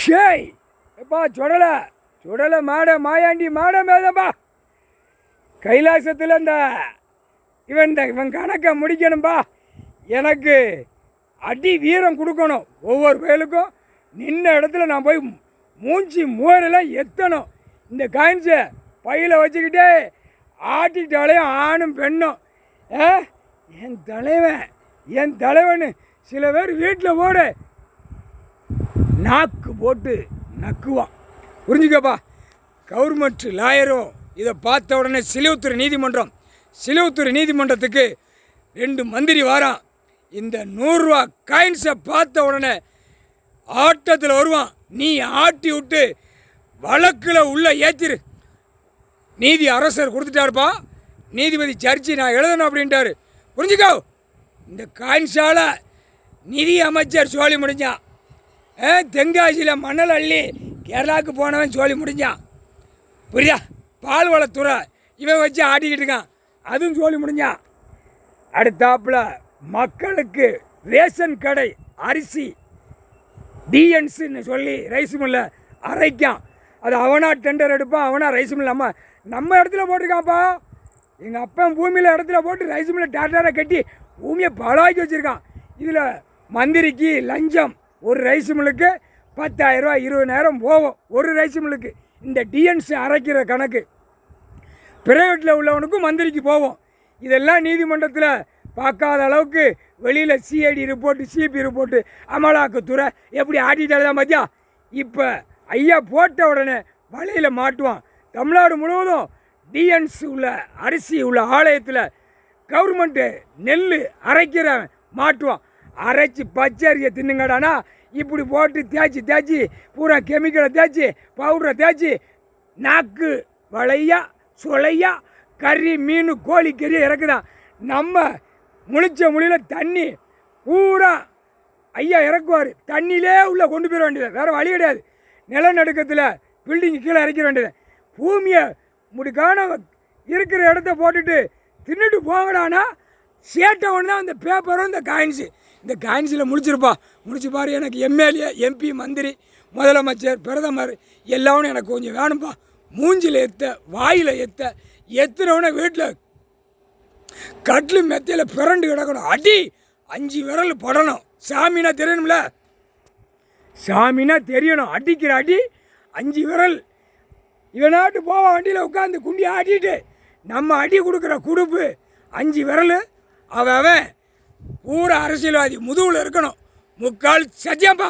ஷேய் எப்பா சுடலை சுடலை மாட மாயாண்டி மாட மேதப்பா கைலாசத்தில் இவன் கணக்கை முடிக்கணும்பா. எனக்கு அடி வீரம் கொடுக்கணும். ஒவ்வொரு வயலுக்கும் நின்ன இடத்துல நான் போய் மூஞ்சி மூரெல்லாம் எத்தணும். இந்த காயின்ஸை பையில் வச்சுக்கிட்டே ஆட்டிக்கிட்டாலையும் ஆணும் பெண்ணும். என் தலைவன் சில பேர் வீட்டில் போடு நாக்கு போட்டு நக்குவான். புரிஞ்சுக்கப்பா. கவர்மெண்ட் லாயரும் இதை பார்த்த உடனே சிலுவத்தூர் நீதிமன்றத்துக்கு 2 மந்திரி வாரான். இந்த 100 ரூபா காயின்ஸை பார்த்த உடனே ஆட்டத்தில் வருவான். நீ ஆட்டி விட்டு வழக்கில் உள்ள ஏற்றிரு. நீதி அரசர் கொடுத்துட்டாருப்பா. நீதிபதி சர்ச்சி நான் எழுதணும் அப்படின்ட்டாரு. புரிஞ்சுக்கோ. இந்த காயின்ஸால் நிதி அமைச்சர் சோழி முடிஞ்சான். தென்காசியில் மணல் அள்ளி கேரளாவுக்கு போனவன் சோழி முடிஞ்சான். புரியா? பால்வளத்துறை இவன் வச்சு ஆட்டிக்கிட்டு இருக்கான். அதுவும் சோழி முடிஞ்சான். அடுத்தாப்புல மக்களுக்கு ரேஷன் கடை அரிசி டிஎன்ஸுன்னு சொல்லி ரைஸ் மில்லை அரைக்கான். அது அவனா டெண்டர் எடுப்பான், அவனா ரைஸ் மில் நம்ம இடத்துல போட்டிருக்கான்ப்பா. எங்கள் அப்பன் பூமியில் இடத்துல போட்டு ரைஸ் மில்லை டாட்டாரை கட்டி பூமியை பலாக்கி வச்சுருக்கான். இதில் மந்திரிக்கு லஞ்சம் ஒரு ரைஸ் மில்லுக்கு 10,000 ரூபா 20,000 போகும் ஒரு ரைஸ் மில்லுக்கு. இந்த டிஎன்ஸு அரைக்கிற கணக்கு பிரைவேட்டில் உள்ளவனுக்கும் மந்திரிக்கு போகும். இதெல்லாம் நீதிமன்றத்தில் பார்க்காத அளவுக்கு வெளியில் சிஐடி ரிப்போர்ட்டு சிபி ரிப்போர்ட்டு அமலாக்கத்துறை எப்படி ஆட்டிட்டாலே தான் பார்த்தியா. இப்போ ஐயா போட்ட உடனே வலையில் மாட்டுவான். தமிழ்நாடு முழுவதும் டிஎன்ஸ் உள்ள அரிசி உள்ள ஆலயத்தில் கவர்மெண்ட்டு நெல் அரைக்கிற மாட்டுவான். அரைச்சி பச்சை அரிசியை தின்னுங்கடானா இப்படி போட்டு தேய்ச்சி பூரா கெமிக்கலை தேய்ச்சி பவுடரை தேய்ச்சி நாக்கு வளையா சுளையா கறி மீன் கோழி கறி இறக்குதான். நம்ம முழிச்ச மொழியில் தண்ணி பூரா ஐயா இறக்குவார். தண்ணியிலே உள்ளே கொண்டு போயிட வேண்டியது, வேறு வழி கிடையாது. நிலநடுக்கத்தில் பில்டிங்கு கீழே இறக்கிற வேண்டியது. பூமியை முடிக்கான இருக்கிற இடத்த போட்டுட்டு தின்னுட்டு போங்கடானா சேட்டவன் தான் அந்த பேப்பரும் இந்த காயின்ஸு. இந்த காயின்ஸில் முடிச்சு பாரு. எனக்கு எம்எல்ஏ எம்பி மந்திரி முதலமைச்சர் பிரதமர் எல்லாரும் எனக்கு கொஞ்சம் வேணும்ப்பா. மூஞ்சில் வாயில் எத்துனவுடனே வீட்டில் கட்டில் மெத்தையில் பிறண்டு கிடக்கணும். அடி 5 விரல் படணும். சாமினா தெரியணும்ல, சாமினா தெரியணும். அடிக்கிற அடி 5 விரல். இவனாட்டு போவான் வண்டியில் உட்காந்து குண்டி ஆட்டிட்டு நம்ம அடி கொடுக்குற குடுப்பு 5 விரல். அவன் பூரா அரசியல்வாதி முதுகில் இருக்கணும். முக்கால் சத்தியம்பா.